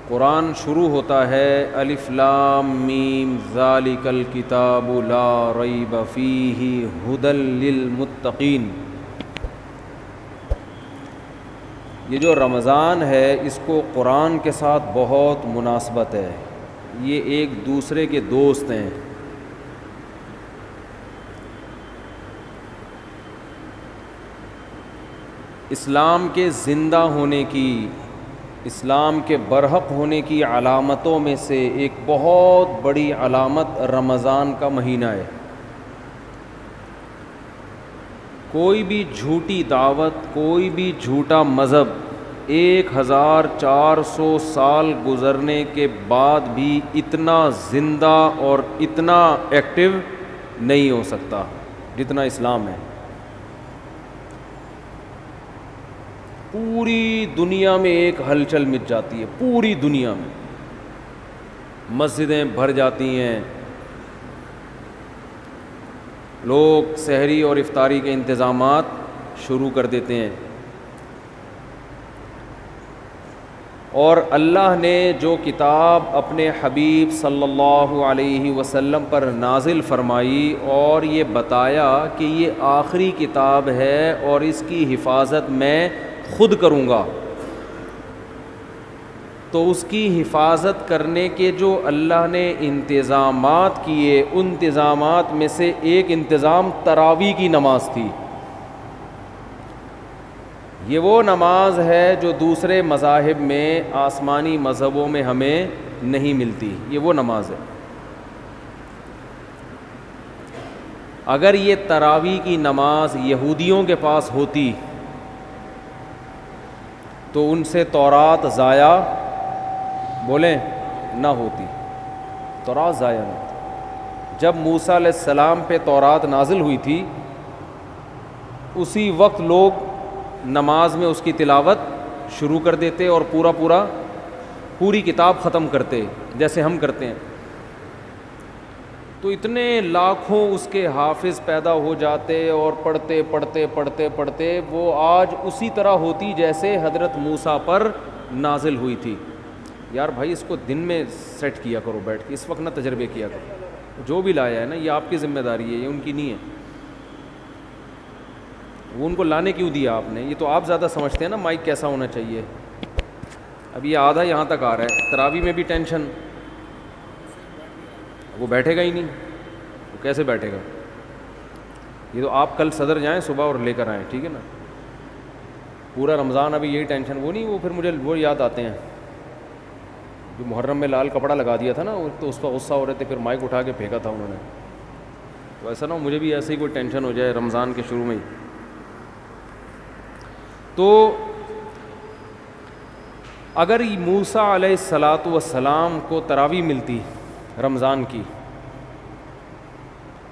قرآن شروع ہوتا ہے الف لام میم ذالک الکتاب لا ریب فیہ ھدی للمتقین. یہ جو رمضان ہے اس کو قرآن کے ساتھ بہت مناسبت ہے. یہ ایک دوسرے کے دوست ہیں. اسلام کے زندہ ہونے کی، اسلام کے برحق ہونے کی علامتوں میں سے ایک بہت بڑی علامت رمضان کا مہینہ ہے. کوئی بھی جھوٹی دعوت، کوئی بھی جھوٹا مذہب 1400 سال گزرنے کے بعد بھی اتنا زندہ اور اتنا ایکٹیو نہیں ہو سکتا جتنا اسلام ہے. پوری دنیا میں ایک ہلچل مچ جاتی ہے، پوری دنیا میں مسجدیں بھر جاتی ہیں، لوگ سحری اور افطاری کے انتظامات شروع کر دیتے ہیں. اور اللہ نے جو کتاب اپنے حبیب صلی اللہ علیہ وسلم پر نازل فرمائی اور یہ بتایا کہ یہ آخری کتاب ہے اور اس کی حفاظت میں خود کروں گا، تو اس کی حفاظت کرنے کے جو اللہ نے انتظامات کیے، ان انتظامات میں سے ایک انتظام تراویح کی نماز تھی. یہ وہ نماز ہے جو دوسرے مذاہب میں، آسمانی مذہبوں میں ہمیں نہیں ملتی. یہ وہ نماز ہے. اگر یہ تراویح کی نماز یہودیوں کے پاس ہوتی تو ان سے تورات ضائع بولیں نہ ہوتی، تورات ضائع نہ ہوتی. جب موسیٰ علیہ السلام پہ تورات نازل ہوئی تھی اسی وقت لوگ نماز میں اس کی تلاوت شروع کر دیتے اور پوری کتاب ختم کرتے جیسے ہم کرتے ہیں. تو اتنے لاکھوں اس کے حافظ پیدا ہو جاتے اور پڑھتے پڑھتے پڑھتے پڑھتے وہ آج اسی طرح ہوتی جیسے حضرت موسیٰ پر نازل ہوئی تھی. یار بھائی اس کو دن میں سیٹ کیا کرو بیٹھ کے، اس وقت نہ تجربے کیا کرو. جو بھی لایا ہے نا یہ آپ کی ذمہ داری ہے، یہ ان کی نہیں ہے. وہ ان کو لانے کیوں دیا آپ نے؟ یہ تو آپ زیادہ سمجھتے ہیں نا مائک کیسا ہونا چاہیے. اب یہ آدھا یہاں تک آ رہا ہے، تراویح میں بھی ٹینشن. وہ بیٹھے گا ہی نہیں، وہ کیسے بیٹھے گا؟ یہ تو آپ کل صدر جائیں صبح اور لے کر آئیں، ٹھیک ہے نا. پورا رمضان ابھی یہی ٹینشن. وہ نہیں، وہ پھر مجھے وہ یاد آتے ہیں جو محرم میں لال کپڑا لگا دیا تھا نا، تو اس پر غصہ ہو رہے تھے، پھر مائک اٹھا کے پھینکا تھا انہوں نے. تو ایسا نہ ہو مجھے بھی ایسے ہی کوئی ٹینشن ہو جائے رمضان کے شروع میں ہی. تو اگر موسیٰ علیہ الصلاۃ والسلام کو تراویح ملتی رمضان کی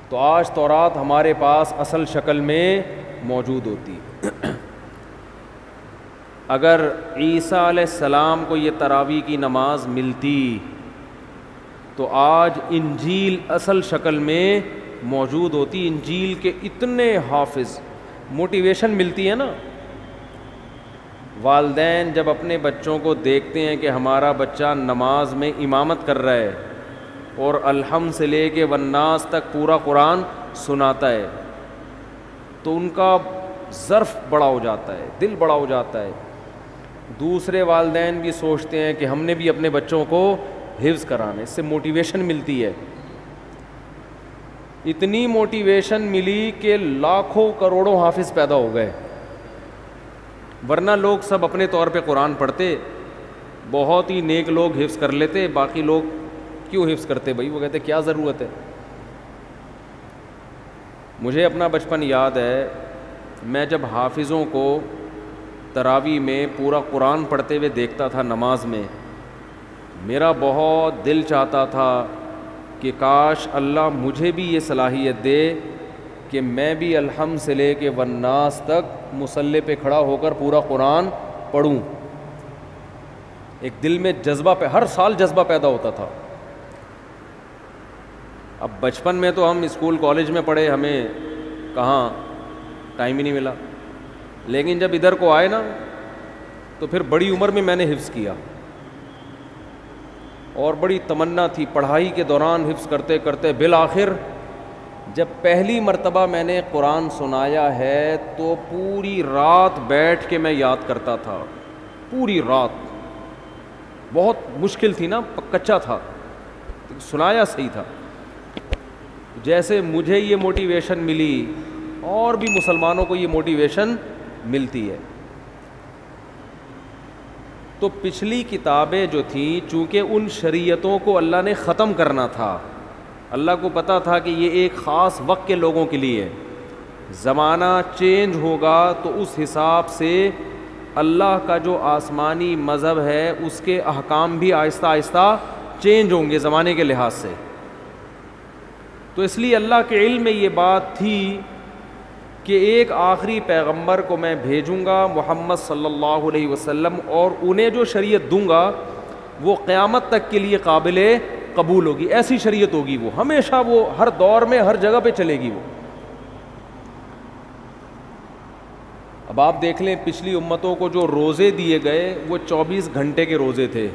تو آج تورات ہمارے پاس اصل شکل میں موجود ہوتی. اگر عیسیٰ علیہ السلام کو یہ تراویح کی نماز ملتی تو آج انجیل اصل شکل میں موجود ہوتی. انجیل کے اتنے حافظ، موٹیویشن ملتی ہے نا. والدین جب اپنے بچوں کو دیکھتے ہیں کہ ہمارا بچہ نماز میں امامت کر رہا ہے اور الحمد سے لے کے والناس تک پورا قرآن سناتا ہے تو ان کا ظرف بڑا ہو جاتا ہے، دل بڑا ہو جاتا ہے. دوسرے والدین بھی سوچتے ہیں کہ ہم نے بھی اپنے بچوں کو حفظ کرانا ہے. اس سے موٹیویشن ملتی ہے. اتنی موٹیویشن ملی کہ لاکھوں کروڑوں حافظ پیدا ہو گئے. ورنہ لوگ سب اپنے طور پہ قرآن پڑھتے، بہت ہی نیک لوگ حفظ کر لیتے، باقی لوگ کیوں حفظ کرتے بھائی؟ وہ کہتے کیا ضرورت ہے. مجھے اپنا بچپن یاد ہے، میں جب حافظوں کو تراویح میں پورا قرآن پڑھتے ہوئے دیکھتا تھا نماز میں، میرا بہت دل چاہتا تھا کہ کاش اللہ مجھے بھی یہ صلاحیت دے کہ میں بھی الحمد سے لے کے والناس تک مصلی پہ کھڑا ہو کر پورا قرآن پڑھوں. ایک دل میں جذبہ ہر سال جذبہ پیدا ہوتا تھا. اب بچپن میں تو ہم اسکول کالج میں پڑھے، ہمیں کہاں ٹائم ہی نہیں ملا. لیکن جب ادھر کو آئے نا تو پھر بڑی عمر میں نے حفظ کیا. اور بڑی تمنا تھی. پڑھائی کے دوران حفظ کرتے کرتے بالآخر جب پہلی مرتبہ میں نے قرآن سنایا ہے تو پوری رات بیٹھ کے میں یاد کرتا تھا, پوری رات. بہت مشکل تھی نا, کچا تھا, سنایا صحیح تھا. جیسے مجھے یہ موٹیویشن ملی اور بھی مسلمانوں کو یہ موٹیویشن ملتی ہے. تو پچھلی کتابیں جو تھیں چونکہ ان شریعتوں کو اللہ نے ختم کرنا تھا, اللہ کو پتہ تھا کہ یہ ایک خاص وقت کے لوگوں کے لیے, زمانہ چینج ہوگا تو اس حساب سے اللہ کا جو آسمانی مذہب ہے اس کے احکام بھی آہستہ آہستہ چینج ہوں گے زمانے کے لحاظ سے. تو اس لیے اللہ کے علم میں یہ بات تھی کہ ایک آخری پیغمبر کو میں بھیجوں گا محمد صلی اللہ علیہ وسلم, اور انہیں جو شریعت دوں گا وہ قیامت تک کے لیے قابل قبول ہوگی. ایسی شریعت ہوگی, وہ ہمیشہ, وہ ہر دور میں ہر جگہ پہ چلے گی. وہ اب آپ دیکھ لیں پچھلی امتوں کو جو روزے دیے گئے وہ 24 گھنٹے کے روزے تھے.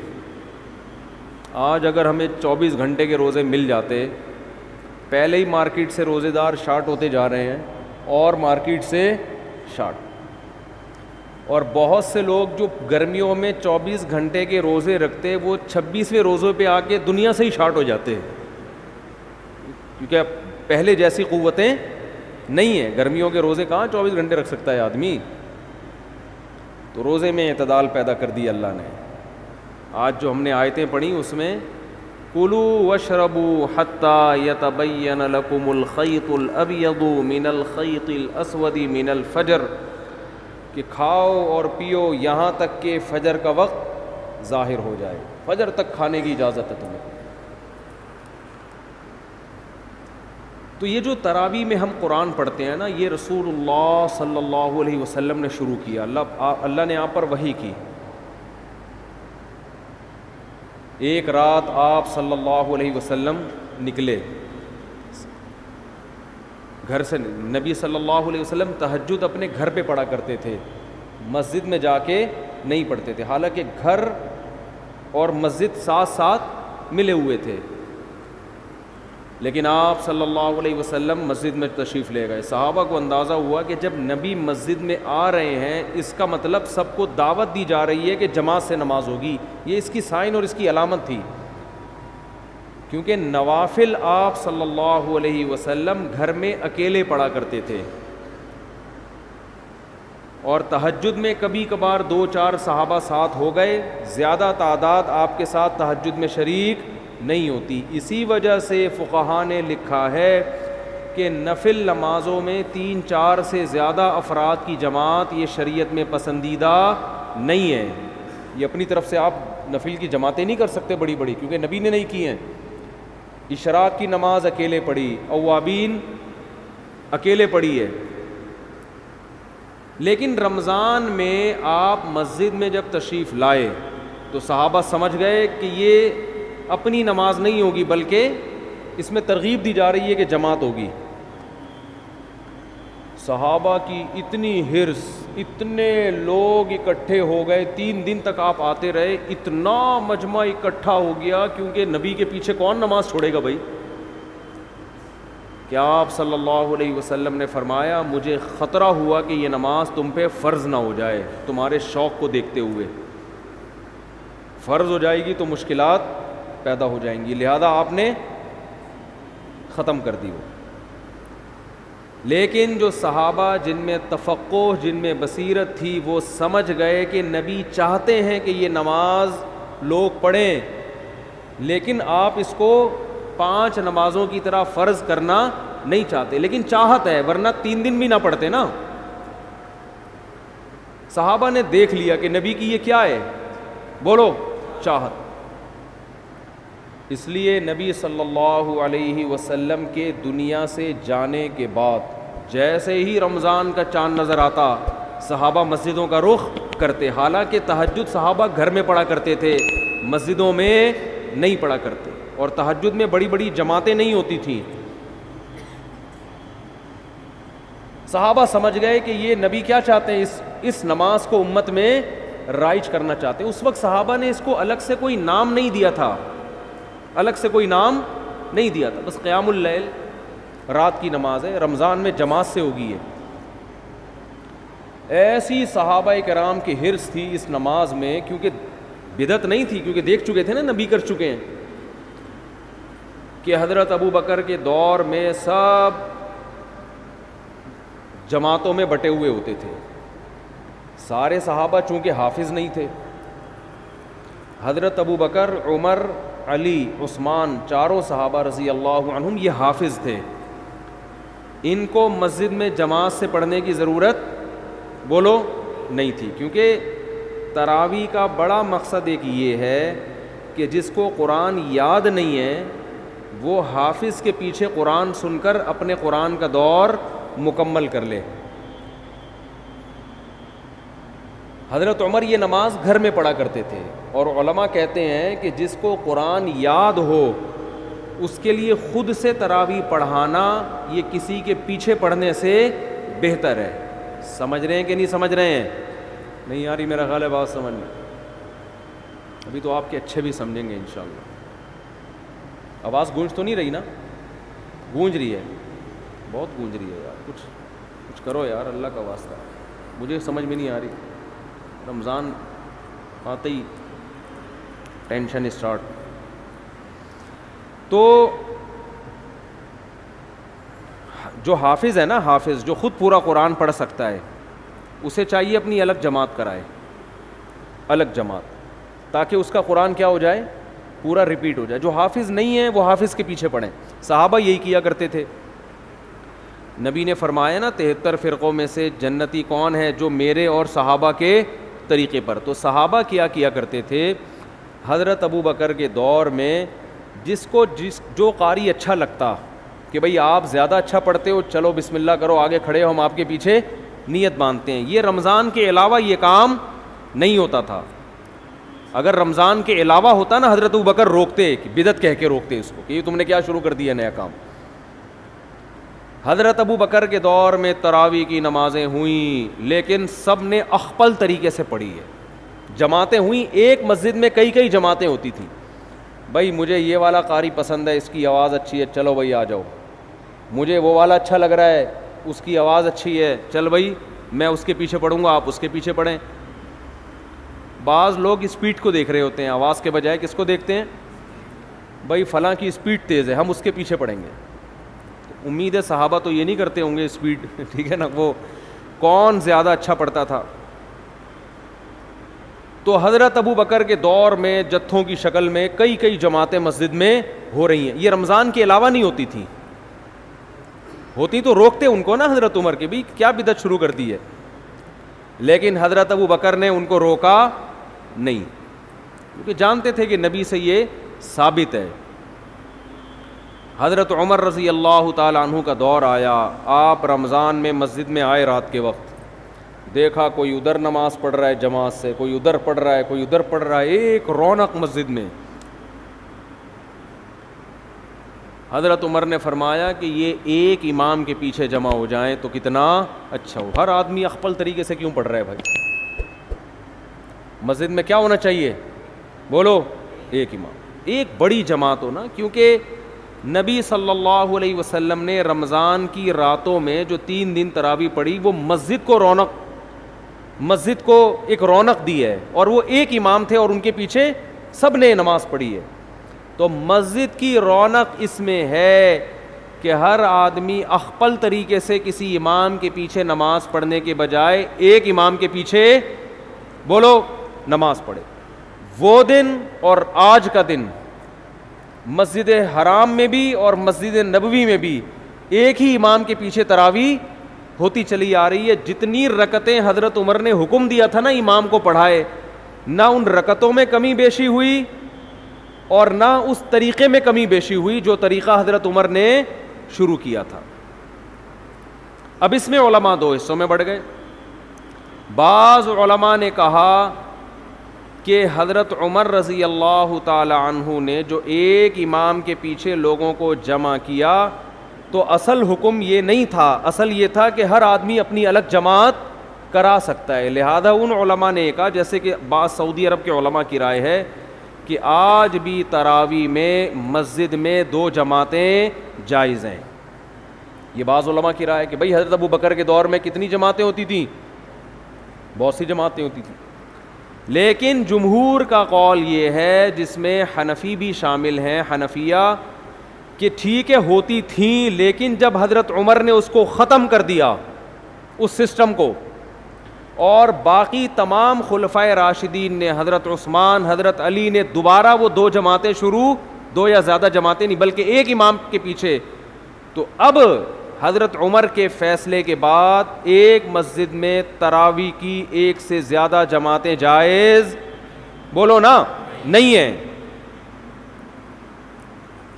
آج اگر ہمیں 24 گھنٹے کے روزے مل جاتے, پہلے ہی مارکیٹ سے روزے دار شارٹ ہوتے جا رہے ہیں اور مارکیٹ سے شارٹ, اور بہت سے لوگ جو گرمیوں میں 24 گھنٹے کے روزے رکھتے وہ 26ویں روزے پہ آ کے دنیا سے ہی شارٹ ہو جاتے ہیں, کیونکہ پہلے جیسی قوتیں نہیں ہیں. گرمیوں کے روزے کہاں 24 گھنٹے رکھ سکتا ہے آدمی, تو روزے میں اعتدال پیدا کر دی اللہ نے. آج جو ہم نے آیتیں پڑھی اس میں کُلُوا واشربوا حتی یتبین لکم الخیط الابیض من الخیط الاسود من الفجر, کہ کھاؤ اور پیو یہاں تک کہ فجر کا وقت ظاہر ہو جائے. فجر تک کھانے کی اجازت ہے تمہیں. تو یہ جو تراویح میں ہم قرآن پڑھتے ہیں نا, یہ رسول اللہ صلی اللہ علیہ وسلم نے شروع کیا. اللہ نے آپ پر وحی کی. ایک رات آپ صلی اللہ علیہ وسلم نکلے گھر سے. نبی صلی اللہ علیہ وسلم تہجد اپنے گھر پہ پڑھا کرتے تھے, مسجد میں جا کے نہیں پڑھتے تھے, حالانکہ گھر اور مسجد ساتھ ساتھ ملے ہوئے تھے. لیکن آپ صلی اللہ علیہ وسلم مسجد میں تشریف لے گئے. صحابہ کو اندازہ ہوا کہ جب نبی مسجد میں آ رہے ہیں اس کا مطلب سب کو دعوت دی جا رہی ہے کہ جماعت سے نماز ہوگی. یہ اس کی سائن اور اس کی علامت تھی, کیونکہ نوافل آپ صلی اللہ علیہ وسلم گھر میں اکیلے پڑھا کرتے تھے, اور تہجد میں کبھی کبھار 2-4 صحابہ ساتھ ہو گئے, زیادہ تعداد آپ کے ساتھ تہجد میں شریک نہیں ہوتی. اسی وجہ سے فقہاء نے لکھا ہے کہ نفل نمازوں میں 3-4 سے زیادہ افراد کی جماعت یہ شریعت میں پسندیدہ نہیں ہے. یہ اپنی طرف سے آپ نفل کی جماعتیں نہیں کر سکتے بڑی بڑی, کیونکہ نبی نے نہیں کی ہیں. اشراق کی نماز اکیلے پڑھی, اوابین اکیلے پڑھی ہے. لیکن رمضان میں آپ مسجد میں جب تشریف لائے تو صحابہ سمجھ گئے کہ یہ اپنی نماز نہیں ہوگی بلکہ اس میں ترغیب دی جا رہی ہے کہ جماعت ہوگی. صحابہ کی اتنی حرص, اتنے لوگ اکٹھے ہو گئے, 3 دن تک آپ آتے رہے, اتنا مجمع اکٹھا ہو گیا, کیونکہ نبی کے پیچھے کون نماز چھوڑے گا بھائی. کہ آپ صلی اللہ علیہ وسلم نے فرمایا مجھے خطرہ ہوا کہ یہ نماز تم پہ فرض نہ ہو جائے, تمہارے شوق کو دیکھتے ہوئے. فرض ہو جائے گی تو مشکلات پیدا ہو جائیں گی, لہذا آپ نے ختم کر دی وہ. لیکن جو صحابہ جن میں تفقہ, جن میں بصیرت تھی, وہ سمجھ گئے کہ نبی چاہتے ہیں کہ یہ نماز لوگ پڑھیں, لیکن آپ اس کو 5 نمازوں کی طرح فرض کرنا نہیں چاہتے. لیکن چاہت ہے, ورنہ 3 دن بھی نہ پڑھتے نا. صحابہ نے دیکھ لیا کہ نبی کی یہ کیا ہے, بولو چاہت. اس لیے نبی صلی اللہ علیہ وسلم کے دنیا سے جانے کے بعد جیسے ہی رمضان کا چاند نظر آتا صحابہ مسجدوں کا رخ کرتے. حالانکہ تہجد صحابہ گھر میں پڑھا کرتے تھے, مسجدوں میں نہیں پڑھا کرتے, اور تہجد میں بڑی بڑی جماعتیں نہیں ہوتی تھیں. صحابہ سمجھ گئے کہ یہ نبی کیا چاہتے ہیں, اس نماز کو امت میں رائج کرنا چاہتے ہیں. اس وقت صحابہ نے اس کو الگ سے کوئی نام نہیں دیا تھا, الگ سے کوئی نام نہیں دیا تھا، بس قیام اللیل رات کی نماز ہے، رمضان میں جماعت سے ہوگی ہے۔ ایسی صحابہ کرام کی حرص تھی اس نماز میں، کیونکہ بدعت نہیں تھی، کیونکہ دیکھ چکے تھے نا، نبی کر چکے ہیں، کہ حضرت ابو بکر کے دور میں سب جماعتوں میں بٹے ہوئے ہوتے تھے، سارے صحابہ چونکہ حافظ نہیں تھے، حضرت ابو بکر، عمر، علی، عثمان، چاروں صحابہ رضی اللہ عنہم یہ حافظ تھے، ان کو مسجد میں جماعت سے پڑھنے کی ضرورت بولو نہیں تھی، کیونکہ تراویح کا بڑا مقصد ایک یہ ہے کہ جس کو قرآن یاد نہیں ہے وہ حافظ کے پیچھے قرآن سن کر اپنے قرآن کا دور مکمل کر لے۔ حضرت عمر یہ نماز گھر میں پڑھا کرتے تھے، اور علماء کہتے ہیں کہ جس کو قرآن یاد ہو اس کے لیے خود سے تراویح پڑھانا یہ کسی کے پیچھے پڑھنے سے بہتر ہے۔ سمجھ رہے ہیں کہ نہیں سمجھ رہے ہیں؟ نہیں یاری میرا خیال ہے بات سمجھ میں، ابھی تو آپ کے اچھے بھی سمجھیں گے انشاءاللہ۔ آواز گونج تو نہیں رہی نا؟ گونج رہی ہے، بہت گونج رہی ہے یار، کچھ کرو یار اللہ کا واسطہ، مجھے سمجھ میں نہیں آ رہی۔ رمضان آتے ہی ٹینشن اسٹارٹ۔ تو جو حافظ ہے نا، حافظ جو خود پورا قرآن پڑھ سکتا ہے، اسے چاہیے اپنی الگ جماعت کرائے، الگ جماعت، تاکہ اس کا قرآن کیا ہو جائے، پورا ریپیٹ ہو جائے۔ جو حافظ نہیں ہے وہ حافظ کے پیچھے پڑھیں، صحابہ یہی کیا کرتے تھے۔ نبی نے فرمایا نا 73 فرقوں میں سے جنتی کون ہے؟ جو میرے اور صحابہ کے طریقے پر۔ تو صحابہ کیا کرتے تھے، حضرت ابو بکر کے دور میں جو قاری اچھا لگتا کہ بھئی آپ زیادہ اچھا پڑھتے ہو، چلو بسم اللہ کرو، آگے کھڑے ہو، ہم آپ کے پیچھے نیت باندھتے ہیں۔ یہ رمضان کے علاوہ یہ کام نہیں ہوتا تھا۔ اگر رمضان کے علاوہ ہوتا نا، حضرت ابو بکر روکتے، بدعت کہہ کے روکتے اس کو کہ یہ تم نے کیا شروع کر دیا نیا کام۔ حضرت ابو بکر کے دور میں تراویح کی نمازیں ہوئیں، لیکن سب نے اخپل طریقے سے پڑھی ہے۔ جماعتیں ہوئیں، ایک مسجد میں کئی جماعتیں ہوتی تھیں۔ بھائی مجھے یہ والا قاری پسند ہے، اس کی آواز اچھی ہے، چلو بھائی آ جاؤ۔ مجھے وہ والا اچھا لگ رہا ہے، اس کی آواز اچھی ہے، چل بھائی میں اس کے پیچھے پڑھوں گا، آپ اس کے پیچھے پڑھیں۔ بعض لوگ اسپیڈ کو دیکھ رہے ہوتے ہیں، آواز کے بجائے کس کو دیکھتے ہیں؟ بھائی فلاں کی اسپیڈ تیز ہے، ہم اس کے پیچھے پڑھیں گے۔ امید ہے صحابہ تو یہ نہیں کرتے ہوں گے اسپیڈ، ٹھیک ہے نا، وہ کون زیادہ اچھا پڑھتا تھا۔ تو حضرت ابو بکر کے دور میں جتھوں کی شکل میں کئی جماعتیں مسجد میں ہو رہی ہیں۔ یہ رمضان کے علاوہ نہیں ہوتی تھی، ہوتی تو روکتے ان کو نا حضرت عمر کے، بھی کیا بدعت شروع کر دی ہے، لیکن حضرت ابو بکر نے ان کو روکا نہیں، کیونکہ جانتے تھے کہ نبی سے یہ ثابت ہے۔ حضرت عمر رضی اللہ تعالی عنہ کا دور آیا، آپ رمضان میں مسجد میں آئے، رات کے وقت دیکھا کوئی ادھر نماز پڑھ رہا ہے جماعت سے، کوئی ادھر پڑھ رہا ہے، کوئی ادھر پڑھ رہا ہے، ایک رونق مسجد میں۔ حضرت عمر نے فرمایا کہ یہ ایک امام کے پیچھے جمع ہو جائیں تو کتنا اچھا ہو۔ ہر آدمی اخپل طریقے سے کیوں پڑھ رہا ہے بھائی؟ مسجد میں کیا ہونا چاہیے؟ بولو، ایک امام، ایک بڑی جماعت ہو نا، کیونکہ نبی صلی اللہ علیہ وسلم نے رمضان کی راتوں میں جو 3 دن تراویح پڑھی، وہ مسجد کو ایک رونق دی ہے، اور وہ ایک امام تھے اور ان کے پیچھے سب نے نماز پڑھی ہے۔ تو مسجد کی رونق اس میں ہے کہ ہر آدمی اخپل طریقے سے کسی امام کے پیچھے نماز پڑھنے کے بجائے ایک امام کے پیچھے بولو نماز پڑھے۔ وہ دن اور آج کا دن مسجد حرام میں بھی اور مسجد نبوی میں بھی ایک ہی امام کے پیچھے تراویح ہوتی چلی آ رہی ہے۔ جتنی رکعتیں حضرت عمر نے حکم دیا تھا نا امام کو پڑھائے، نہ ان رکعتوں میں کمی بیشی ہوئی اور نہ اس طریقے میں کمی بیشی ہوئی جو طریقہ حضرت عمر نے شروع کیا تھا۔ اب اس میں علماء 2 حصوں میں بڑھ گئے۔ بعض علماء نے کہا کہ حضرت عمر رضی اللہ تعالی عنہ نے جو ایک امام کے پیچھے لوگوں کو جمع کیا تو اصل حکم یہ نہیں تھا، اصل یہ تھا کہ ہر آدمی اپنی الگ جماعت کرا سکتا ہے۔ لہذا ان علماء نے کہا، جیسے کہ بعض سعودی عرب کے علماء کی رائے ہے کہ آج بھی تراویح میں مسجد میں 2 جماعتیں جائز ہیں. یہ بعض علماء کی رائے ہے کہ بھئی حضرت ابو بکر کے دور میں کتنی جماعتیں ہوتی تھیں؟ بہت سی جماعتیں ہوتی تھیں. لیکن جمہور کا قول یہ ہے, جس میں حنفی بھی شامل ہیں, حنفیہ, کہ ٹھیک ہے ہوتی تھیں, لیکن جب حضرت عمر نے اس کو ختم کر دیا اس سسٹم کو, اور باقی تمام خلفائے راشدین نے, حضرت عثمان, حضرت علی نے دوبارہ وہ 2 جماعتیں شروع, 2 یا زیادہ جماعتیں نہیں بلکہ ایک امام کے پیچھے, تو اب حضرت عمر کے فیصلے کے بعد ایک مسجد میں تراویح کی 1 سے زیادہ جماعتیں جائز, بولو نا, نہیں ہیں.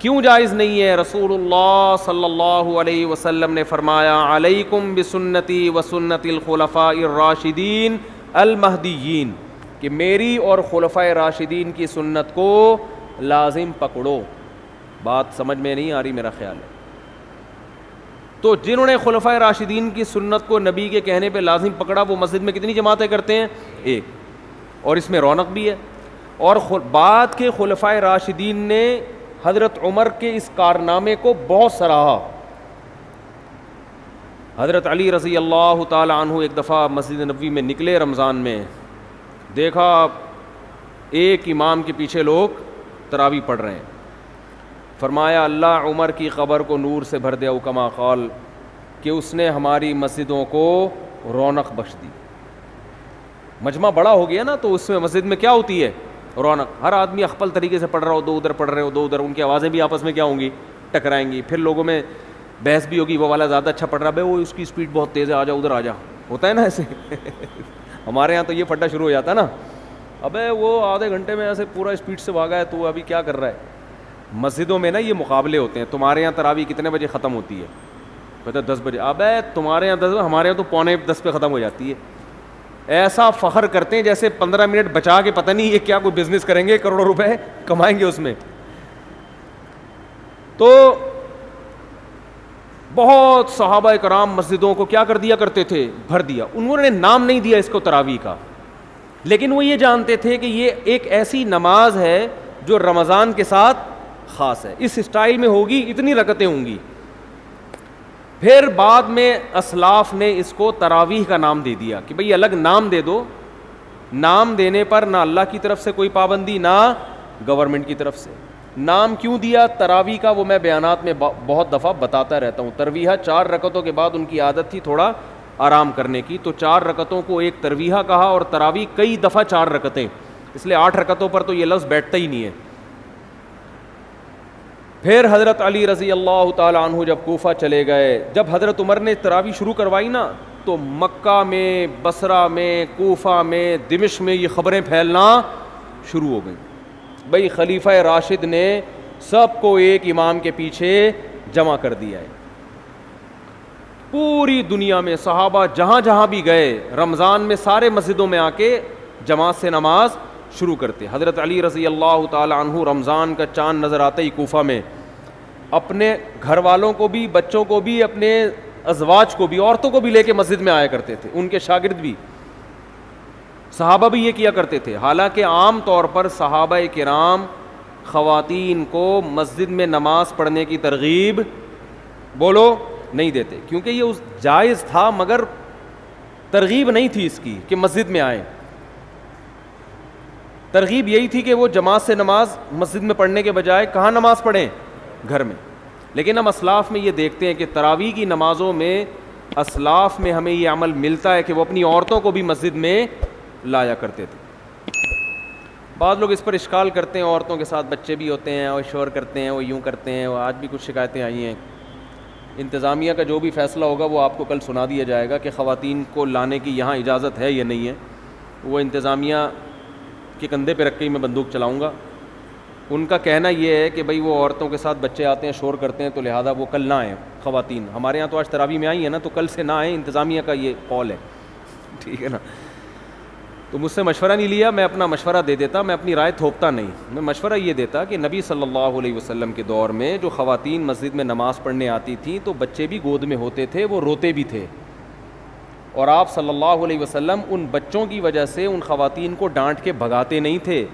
کیوں جائز نہیں ہے؟ رسول اللہ صلی اللہ علیہ وسلم نے فرمایا, علیکم بسنتی و سنت الخلفاء الراشدین المہدیین, کہ میری اور خلفائے راشدین کی سنت کو لازم پکڑو. بات سمجھ میں نہیں آ رہی میرا خیال ہے. تو جنہوں نے خلفائے راشدین کی سنت کو نبی کے کہنے پہ لازم پکڑا, وہ مسجد میں کتنی جماعتیں کرتے ہیں؟ 1. اور اس میں رونق بھی ہے. اور بعد کے خلفائے راشدین نے حضرت عمر کے اس کارنامے کو بہت سراہا. حضرت علی رضی اللہ تعالی عنہ ایک دفعہ مسجد نبوی میں نکلے رمضان میں, دیکھا ایک امام کے پیچھے لوگ تراویح پڑھ رہے ہیں. فرمایا اللہ عمر کی قبر کو نور سے بھر دے, او کما قال, کہ اس نے ہماری مسجدوں کو رونق بخش دی. مجمع بڑا ہو گیا نا, تو اس میں مسجد میں کیا ہوتی ہے؟ رونق. ہر آدمی اخپل طریقے سے پڑھ رہا ہو, 2 ادھر پڑھ رہے ہو, 2 ادھر, ان کی آوازیں بھی آپس میں کیا ہوں گی؟ ٹکرائیں گی. پھر لوگوں میں بحث بھی ہوگی, وہ والا زیادہ اچھا پڑھ رہا ہے, وہ اس کی اسپیڈ بہت تیز ہے, آ جا ادھر آ جا. ہوتا ہے نا ایسے. ہمارے یہاں تو یہ پھڈا شروع ہو جاتا ہے نا, ابے وہ آدھے گھنٹے میں ایسے پورا اسپیڈ سے بھاگا ہے, تو ابھی کیا کر رہا ہے. مسجدوں میں نا یہ مقابلے ہوتے ہیں. تمہارے یہاں تراویح کتنے بجے ختم ہوتی ہے؟ کہتے ہیں 10 بجے. ابے تمہارے یہاں 10, ہمارے یہاں تو 9:45 پہ ختم ہو جاتی ہے. ایسا فخر کرتے ہیں جیسے 15 منٹ بچا کے پتہ نہیں یہ کیا کوئی بزنس کریں گے, کروڑوں روپے کمائیں گے اس میں. تو بہت صحابہ کرام مسجدوں کو کیا کر دیا کرتے تھے؟ بھر دیا. انہوں نے نام نہیں دیا اس کو تراویح کا, لیکن وہ یہ جانتے تھے کہ یہ ایک ایسی نماز ہے جو رمضان کے ساتھ خاص ہے, اس اسٹائل میں ہوگی, اتنی رکعتیں ہوں گی. پھر بعد میں اسلاف نے اس کو تراویح کا نام دے دیا کہ بھئی الگ نام دے دو. نام دینے پر نہ اللہ کی طرف سے کوئی پابندی, نہ گورنمنٹ کی طرف سے. نام کیوں دیا تراویح کا, وہ میں بیانات میں بہت دفعہ بتاتا رہتا ہوں. ترویحہ 4 رکعتوں کے بعد ان کی عادت تھی تھوڑا آرام کرنے کی, تو 4 رکعتوں کو ایک ترویحہ کہا, اور تراویح کئی دفعہ 4 رکعتیں, اس لیے 8 رکعتوں پر تو یہ لفظ بیٹھتا ہی نہیں ہے. پھر حضرت علی رضی اللہ تعالی عنہ جب کوفہ چلے گئے, جب حضرت عمر نے تراویح شروع کروائی نا, تو مکہ میں, بصرہ میں, کوفہ میں, دمشق میں یہ خبریں پھیلنا شروع ہو گئیں. بھئی خلیفہ راشد نے سب کو ایک امام کے پیچھے جمع کر دیا ہے. پوری دنیا میں صحابہ جہاں جہاں بھی گئے, رمضان میں سارے مسجدوں میں آ کے جماعت سے نماز شروع کرتے. حضرت علی رضی اللہ تعالی عنہ رمضان کا چاند نظر آتے ہی کوفہ میں اپنے گھر والوں کو بھی, بچوں کو بھی, اپنے ازواج کو بھی, عورتوں کو بھی لے کے مسجد میں آیا کرتے تھے. ان کے شاگرد بھی, صحابہ بھی یہ کیا کرتے تھے. حالانکہ عام طور پر صحابہ کرام خواتین کو مسجد میں نماز پڑھنے کی ترغیب, بولو, نہیں دیتے, کیونکہ یہ اس جائز تھا, مگر ترغیب نہیں تھی اس کی کہ مسجد میں آئیں. ترغیب یہی تھی کہ وہ جماعت سے نماز مسجد میں پڑھنے کے بجائے کہاں نماز پڑھیں؟ گھر میں. لیکن ہم اسلاف میں یہ دیکھتے ہیں کہ تراویح کی نمازوں میں, اسلاف میں ہمیں یہ عمل ملتا ہے کہ وہ اپنی عورتوں کو بھی مسجد میں لایا کرتے تھے. بعض لوگ اس پر اشکال کرتے ہیں, عورتوں کے ساتھ بچے بھی ہوتے ہیں, اور شور کرتے ہیں, وہ یوں کرتے ہیں. آج بھی کچھ شکایتیں آئی ہیں. انتظامیہ کا جو بھی فیصلہ ہوگا وہ آپ کو کل سنا دیا جائے گا کہ خواتین کو لانے کی یہاں اجازت ہے یا نہیں ہے. وہ انتظامیہ کے کندھے پہ رکھ کے میں بندوق چلاؤں گا. ان کا کہنا یہ ہے کہ بھئی وہ عورتوں کے ساتھ بچے آتے ہیں, شور کرتے ہیں, تو لہٰذا وہ کل نہ آئیں خواتین. ہمارے یہاں تو آج تراویح میں آئی ہیں نا, تو کل سے نہ آئیں. انتظامیہ کا یہ قول ہے, ٹھیک ہے نا. تو مجھ سے مشورہ نہیں لیا, میں اپنا مشورہ دے دیتا, میں اپنی رائے تھوپتا نہیں. میں مشورہ یہ دیتا کہ نبی صلی اللہ علیہ وسلم کے دور میں جو خواتین مسجد میں نماز پڑھنے آتی تھیں تو بچے بھی گود میں ہوتے تھے, وہ روتے بھی تھے, اور آپ صلی اللہ علیہ وسلم ان بچوں کی وجہ سے ان خواتین کو ڈانٹ کے بھگاتے نہیں تھے.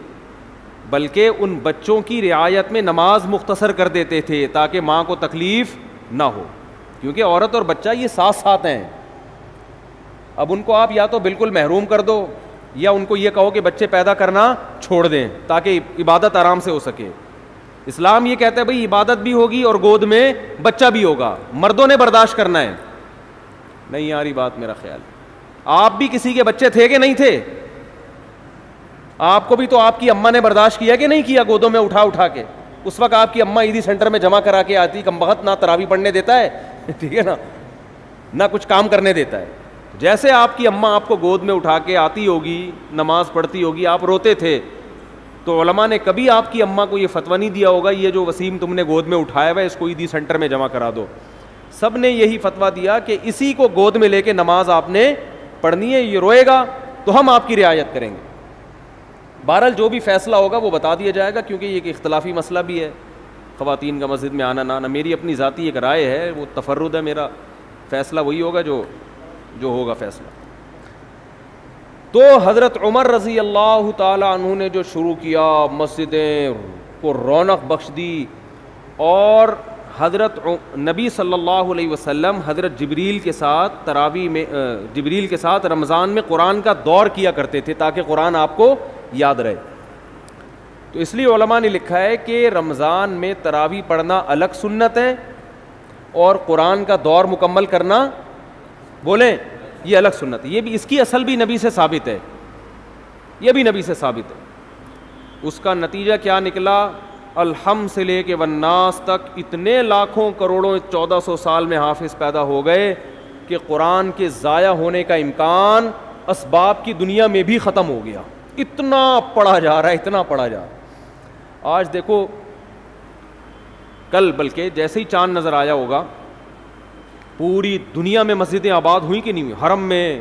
بلکہ ان بچوں کی رعایت میں نماز مختصر کر دیتے تھے تاکہ ماں کو تکلیف نہ ہو، کیونکہ عورت اور بچہ یہ ساتھ ساتھ ہیں. اب ان کو آپ یا تو بالکل محروم کر دو یا ان کو یہ کہو کہ بچے پیدا کرنا چھوڑ دیں تاکہ عبادت آرام سے ہو سکے. اسلام یہ کہتا ہے بھائی عبادت بھی ہوگی اور گود میں بچہ بھی ہوگا، مردوں نے برداشت کرنا ہے. نہیں آ رہی بات میرا خیال. آپ بھی کسی کے بچے تھے کہ نہیں تھے؟ آپ کو بھی تو آپ کی اماں نے برداشت کیا کہ نہیں کیا گودوں میں اٹھا اٹھا کے؟ اس وقت آپ کی اماں عیدی سینٹر میں جمع کرا کے آتی، کم بخت نہ تراویح پڑھنے دیتا ہے ٹھیک ہے نا، نہ کچھ کام کرنے دیتا ہے. جیسے آپ کی اماں آپ کو گود میں اٹھا کے آتی ہوگی، نماز پڑھتی ہوگی، آپ روتے تھے، تو علماء نے کبھی آپ کی اماں کو یہ فتویٰ نہیں دیا ہوگا یہ جو وسیم تم نے گود میں اٹھایا ہوا ہے اس کو عیدی سینٹر میں جمع کرا دو. سب نے یہی فتویٰ دیا کہ اسی کو گود میں لے کے نماز آپ نے پڑھنی ہے. یہ روئے گا تو ہم آپ کی رعایت کریں گے. بہرحال جو بھی فیصلہ ہوگا وہ بتا دیا جائے گا، کیونکہ یہ ایک اختلافی مسئلہ بھی ہے، خواتین کا مسجد میں آنا نہ آنا. میری اپنی ذاتی ایک رائے ہے، وہ تفرد ہے میرا، فیصلہ وہی ہوگا جو ہوگا فیصلہ. تو حضرت عمر رضی اللہ تعالیٰ عنہ نے جو شروع کیا، مسجدیں کو رونق بخش دی، اور حضرت نبی صلی اللہ علیہ وسلم حضرت جبریل کے ساتھ تراویح میں جبریل کے ساتھ رمضان میں قرآن کا دور کیا کرتے تھے تاکہ قرآن آپ کو یاد رہے. تو اس لیے علماء نے لکھا ہے کہ رمضان میں تراویح پڑھنا الگ سنت ہے اور قرآن کا دور مکمل کرنا بولیں یہ الگ سنت ہے. یہ بھی اس کی اصل بھی نبی سے ثابت ہے، یہ بھی نبی سے ثابت ہے. اس کا نتیجہ کیا نکلا؟ الحمد سے لے کے والناس تک اتنے لاکھوں کروڑوں 1400 سال میں حافظ پیدا ہو گئے کہ قرآن کے ضائع ہونے کا امکان اسباب کی دنیا میں بھی ختم ہو گیا. اتنا پڑھا جا رہا ہے، اتنا پڑھا جا رہا ہے. آج دیکھو، کل بلکہ جیسے ہی چاند نظر آیا ہوگا پوری دنیا میں مسجدیں آباد ہوئیں کہ نہیں ہوئی، حرم میں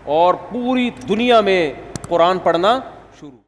اور پوری دنیا میں قرآن پڑھنا شروع.